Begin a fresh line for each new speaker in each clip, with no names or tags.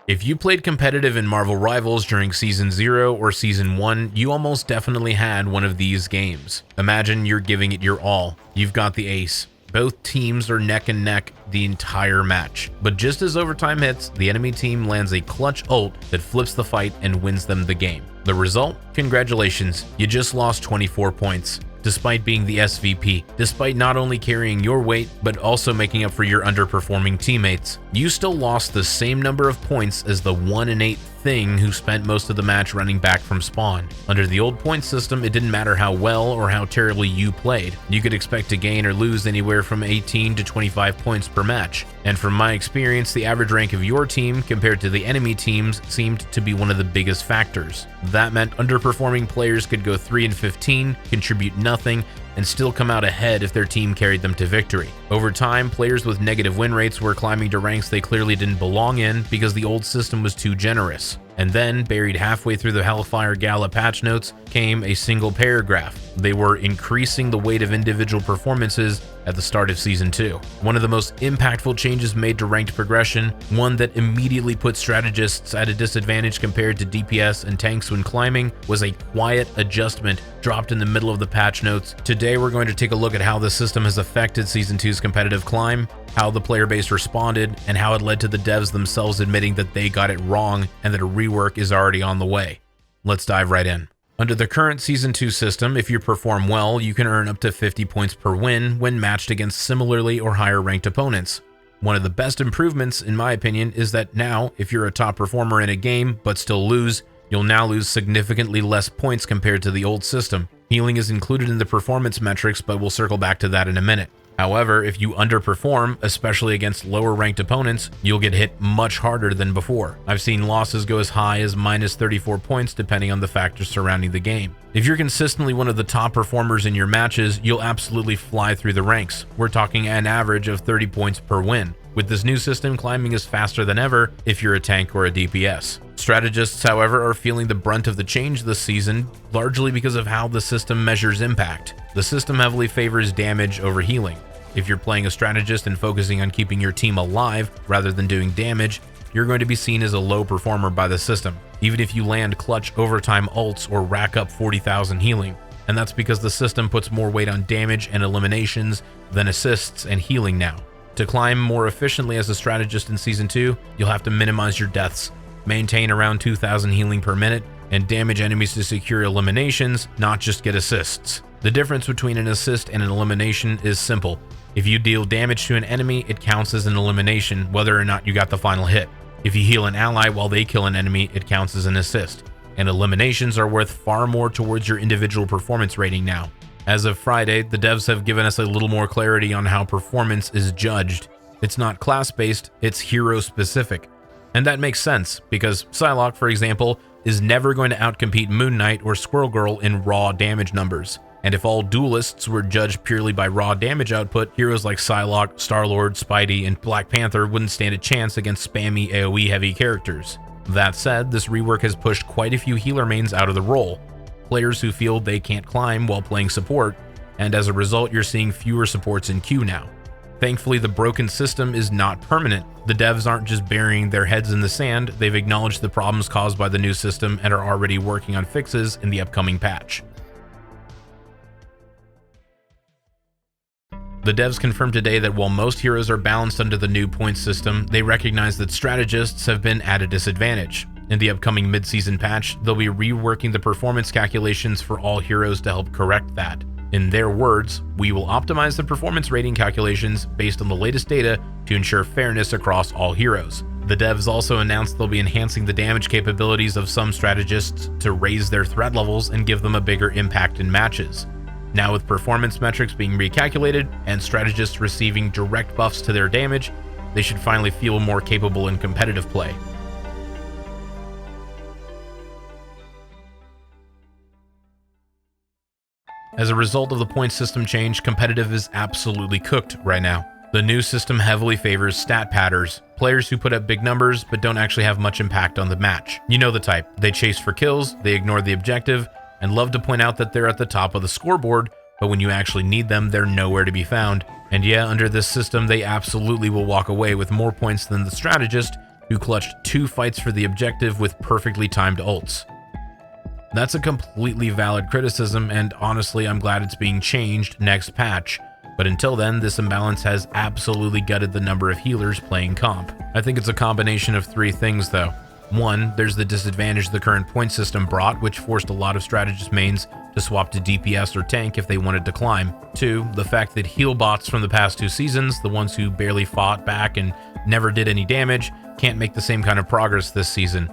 If you played competitive in Marvel Rivals during Season 0 or Season 1, you almost definitely had one of these games. Imagine you're giving it your all. You've got the ace. Both teams are neck and neck the entire match. But just as overtime hits, the enemy team lands a clutch ult that flips the fight and wins them the game. The result? Congratulations, you just lost 24 points. Despite being the SVP, despite not only carrying your weight, but also making up for your underperforming teammates, you still lost the same number of points as the 1 in 8 thing who spent most of the match running back from spawn. Under the old point system, it didn't matter how well or how terribly you played. You could expect to gain or lose anywhere from 18 to 25 points per match. And from my experience, the average rank of your team compared to the enemy teams seemed to be one of the biggest factors. That meant underperforming players could go 3 and 15, contribute nothing, and still come out ahead if their team carried them to victory. Over time, players with negative win rates were climbing to ranks they clearly didn't belong in because the old system was too generous. And then, buried halfway through the Hellfire Gala patch notes, came a single paragraph. They were increasing the weight of individual performances at the start of Season 2. One of the most impactful changes made to ranked progression, one that immediately put strategists at a disadvantage compared to DPS and tanks when climbing, was a quiet adjustment dropped in the middle of the patch notes. Today we're going to take a look at how the system has affected Season 2's competitive climb, how the player base responded, and how it led to the devs themselves admitting that they got it wrong and that a rework is already on the way. Let's dive right in. Under the current Season 2 system, if you perform well, you can earn up to 50 points per win when matched against similarly or higher ranked opponents. One of the best improvements, in my opinion, is that now, if you're a top performer in a game but still lose, you'll now lose significantly less points compared to the old system. Healing is included in the performance metrics, but we'll circle back to that in a minute. However, if you underperform, especially against lower ranked opponents, you'll get hit much harder than before. I've seen losses go as high as minus 34 points depending on the factors surrounding the game. If you're consistently one of the top performers in your matches, you'll absolutely fly through the ranks. We're talking an average of 30 points per win. With this new system, climbing is faster than ever if you're a tank or a DPS. Strategists, however, are feeling the brunt of the change this season, largely because of how the system measures impact. The system heavily favors damage over healing. If you're playing a strategist and focusing on keeping your team alive rather than doing damage, you're going to be seen as a low performer by the system, even if you land clutch overtime ults or rack up 40,000 healing. And that's because the system puts more weight on damage and eliminations than assists and healing now. To climb more efficiently as a strategist in Season 2, you'll have to minimize your deaths, maintain around 2,000 healing per minute, and damage enemies to secure eliminations, not just get assists. The difference between an assist and an elimination is simple. If you deal damage to an enemy, it counts as an elimination whether or not you got the final hit. If you heal an ally while they kill an enemy, it counts as an assist. And eliminations are worth far more towards your individual performance rating now. As of Friday, the devs have given us a little more clarity on how performance is judged. It's not class-based, it's hero-specific. And that makes sense, because Psylocke, for example, is never going to outcompete Moon Knight or Squirrel Girl in raw damage numbers. And if all duelists were judged purely by raw damage output, heroes like Psylocke, Star-Lord, Spidey, and Black Panther wouldn't stand a chance against spammy AoE-heavy characters. That said, this rework has pushed quite a few healer mains out of the role. Players who feel they can't climb while playing support, and as a result you're seeing fewer supports in queue now. Thankfully, the broken system is not permanent. The devs aren't just burying their heads in the sand, they've acknowledged the problems caused by the new system and are already working on fixes in the upcoming patch. The devs confirmed today that while most heroes are balanced under the new point system, they recognize that strategists have been at a disadvantage. In the upcoming mid-season patch, they'll be reworking the performance calculations for all heroes to help correct that. In their words, we will optimize the performance rating calculations based on the latest data to ensure fairness across all heroes. The devs also announced they'll be enhancing the damage capabilities of some strategists to raise their threat levels and give them a bigger impact in matches. Now with performance metrics being recalculated and strategists receiving direct buffs to their damage, they should finally feel more capable in competitive play. As a result of the point system change, competitive is absolutely cooked right now. The new system heavily favors stat patters, players who put up big numbers but don't actually have much impact on the match. You know the type. They chase for kills, they ignore the objective, and love to point out that they're at the top of the scoreboard, but when you actually need them, they're nowhere to be found. And yeah, under this system, they absolutely will walk away with more points than the strategist who clutched 2 fights for the objective with perfectly timed ults. That's a completely valid criticism, and honestly, I'm glad it's being changed next patch. But until then, this imbalance has absolutely gutted the number of healers playing comp. I think it's a combination of 3 things though. 1, there's the disadvantage the current point system brought, which forced a lot of strategist mains to swap to DPS or tank if they wanted to climb. 2, the fact that heal bots from the past 2 seasons, the ones who barely fought back and never did any damage, can't make the same kind of progress this season.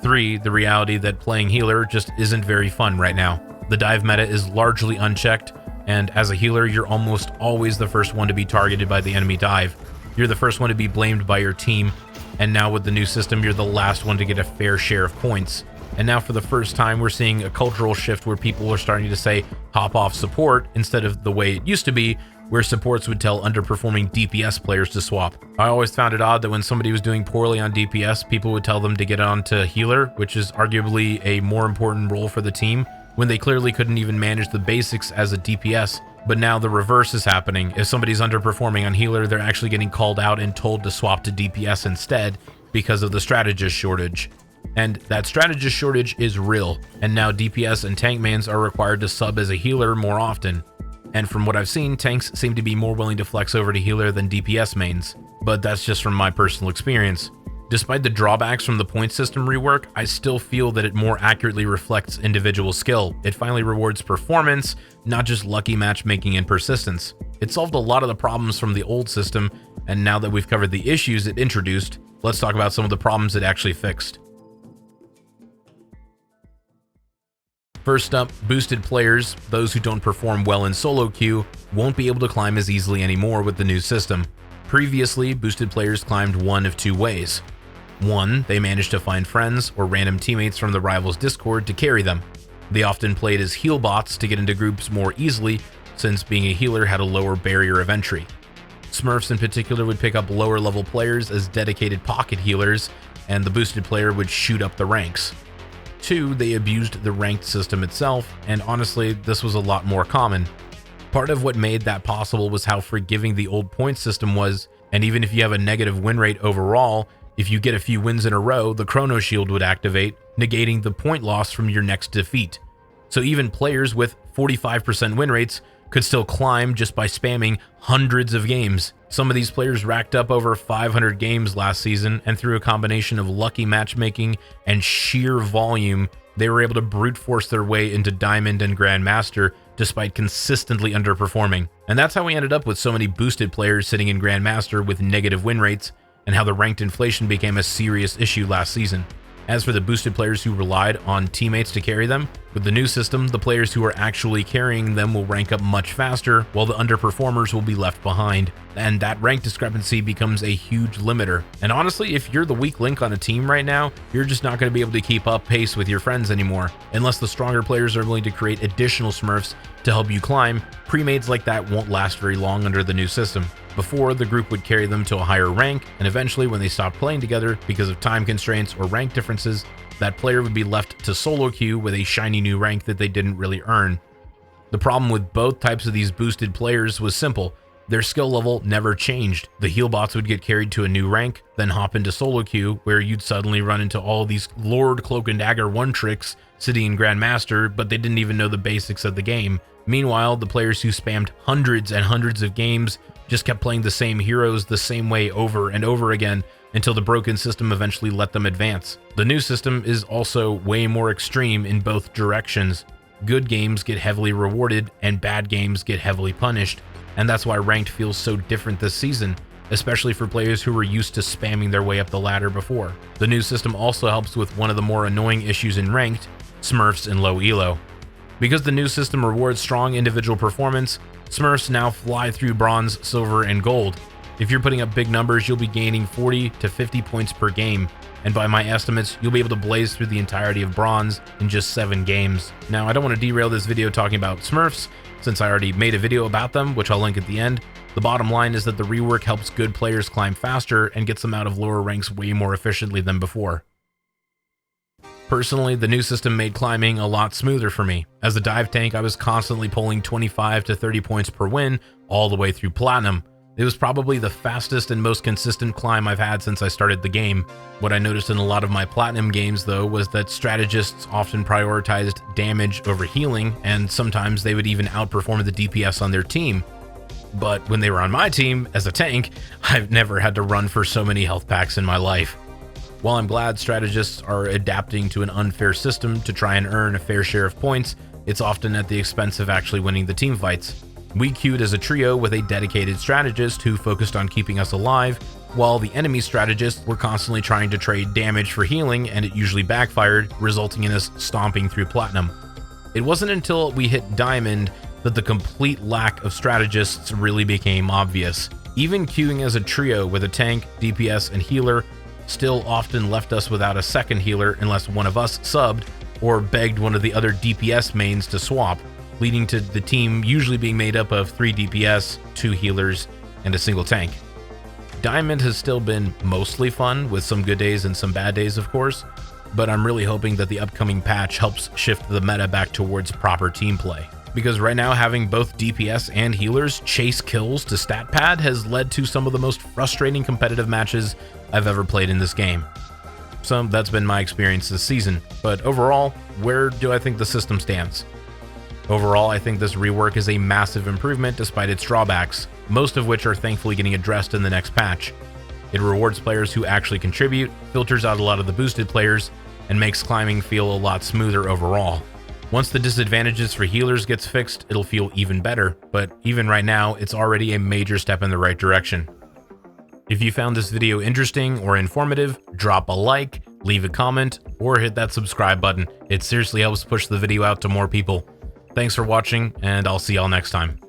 3, the reality that playing healer just isn't very fun right now. The dive meta is largely unchecked, and as a healer, you're almost always the first one to be targeted by the enemy dive. You're the first one to be blamed by your team, and now with the new system, you're the last one to get a fair share of points. And now for the first time, we're seeing a cultural shift where people are starting to say, hop off support, instead of the way it used to be, where supports would tell underperforming DPS players to swap. I always found it odd that when somebody was doing poorly on DPS, people would tell them to get on to healer, which is arguably a more important role for the team, when they clearly couldn't even manage the basics as a DPS. But now the reverse is happening. If somebody's underperforming on healer, they're actually getting called out and told to swap to DPS instead because of the strategist shortage. And that strategist shortage is real, and now DPS and tank mains are required to sub as a healer more often. And from what I've seen, tanks seem to be more willing to flex over to healer than DPS mains, but that's just from my personal experience. Despite the drawbacks from the point system rework, I still feel that it more accurately reflects individual skill. It finally rewards performance, not just lucky matchmaking and persistence. It solved a lot of the problems from the old system, and now that we've covered the issues it introduced, let's talk about some of the problems it actually fixed. First up, boosted players, those who don't perform well in solo queue, won't be able to climb as easily anymore with the new system. Previously, boosted players climbed one of 2 ways. 1, they managed to find friends or random teammates from the rival's Discord to carry them. They often played as heal bots to get into groups more easily, since being a healer had a lower barrier of entry. Smurfs in particular would pick up lower level players as dedicated pocket healers, and the boosted player would shoot up the ranks. 2, they abused the ranked system itself, and honestly, this was a lot more common. Part of what made that possible was how forgiving the old point system was, and even if you have a negative win rate overall, if you get a few wins in a row, the Chrono Shield would activate, negating the point loss from your next defeat. So even players with 45% win rates could still climb just by spamming hundreds of games. Some of these players racked up over 500 games last season, and through a combination of lucky matchmaking and sheer volume, they were able to brute force their way into Diamond and Grandmaster despite consistently underperforming. And that's how we ended up with so many boosted players sitting in Grandmaster with negative win rates, and how the ranked inflation became a serious issue last season. As for the boosted players who relied on teammates to carry them, with the new system, the players who are actually carrying them will rank up much faster, while the underperformers will be left behind. And that rank discrepancy becomes a huge limiter. And honestly, if you're the weak link on a team right now, you're just not going to be able to keep up pace with your friends anymore. Unless the stronger players are willing to create additional smurfs to help you climb, pre-mades like that won't last very long under the new system. Before, the group would carry them to a higher rank, and eventually when they stopped playing together because of time constraints or rank differences, that player would be left to solo queue with a shiny new rank that they didn't really earn. The problem with both types of these boosted players was simple. Their skill level never changed. The heal bots would get carried to a new rank, then hop into solo queue, where you'd suddenly run into all these Lord Cloak and Dagger 1 tricks sitting in Grandmaster, but they didn't even know the basics of the game. Meanwhile, the players who spammed hundreds and hundreds of games just kept playing the same heroes the same way over and over again until the broken system eventually let them advance. The new system is also way more extreme in both directions. Good games get heavily rewarded and bad games get heavily punished, and that's why ranked feels so different this season, especially for players who were used to spamming their way up the ladder before. The new system also helps with one of the more annoying issues in ranked, smurfs in low elo. Because the new system rewards strong individual performance, smurfs now fly through bronze, silver, and gold. If you're putting up big numbers, you'll be gaining 40 to 50 points per game, and by my estimates, you'll be able to blaze through the entirety of bronze in just 7 games. Now, I don't want to derail this video talking about smurfs, since I already made a video about them, which I'll link at the end. The bottom line is that the rework helps good players climb faster and gets them out of lower ranks way more efficiently than before. Personally, the new system made climbing a lot smoother for me. As a dive tank, I was constantly pulling 25 to 30 points per win all the way through Platinum. It was probably the fastest and most consistent climb I've had since I started the game. What I noticed in a lot of my Platinum games, though, was that strategists often prioritized damage over healing, and sometimes they would even outperform the DPS on their team. But when they were on my team, as a tank, I've never had to run for so many health packs in my life. While I'm glad strategists are adapting to an unfair system to try and earn a fair share of points, it's often at the expense of actually winning the team fights. We queued as a trio with a dedicated strategist who focused on keeping us alive, while the enemy strategists were constantly trying to trade damage for healing, and it usually backfired, resulting in us stomping through Platinum. It wasn't until we hit Diamond that the complete lack of strategists really became obvious. Even queuing as a trio with a tank, DPS, and healer still often left us without a second healer unless one of us subbed or begged one of the other DPS mains to swap, leading to the team usually being made up of 3 DPS, 2 healers, and a single tank. Diamond has still been mostly fun, with some good days and some bad days, of course, but I'm really hoping that the upcoming patch helps shift the meta back towards proper team play. Because right now, having both DPS and healers chase kills to stat pad has led to some of the most frustrating competitive matches I've ever played in this game. So that's been my experience this season, but overall, where do I think the system stands? Overall, I think this rework is a massive improvement despite its drawbacks, most of which are thankfully getting addressed in the next patch. It rewards players who actually contribute, filters out a lot of the boosted players, and makes climbing feel a lot smoother overall. Once the disadvantages for healers gets fixed, it'll feel even better, but even right now, it's already a major step in the right direction. If you found this video interesting or informative, drop a like, leave a comment, or hit that subscribe button. It seriously helps push the video out to more people. Thanks for watching, and I'll see y'all next time.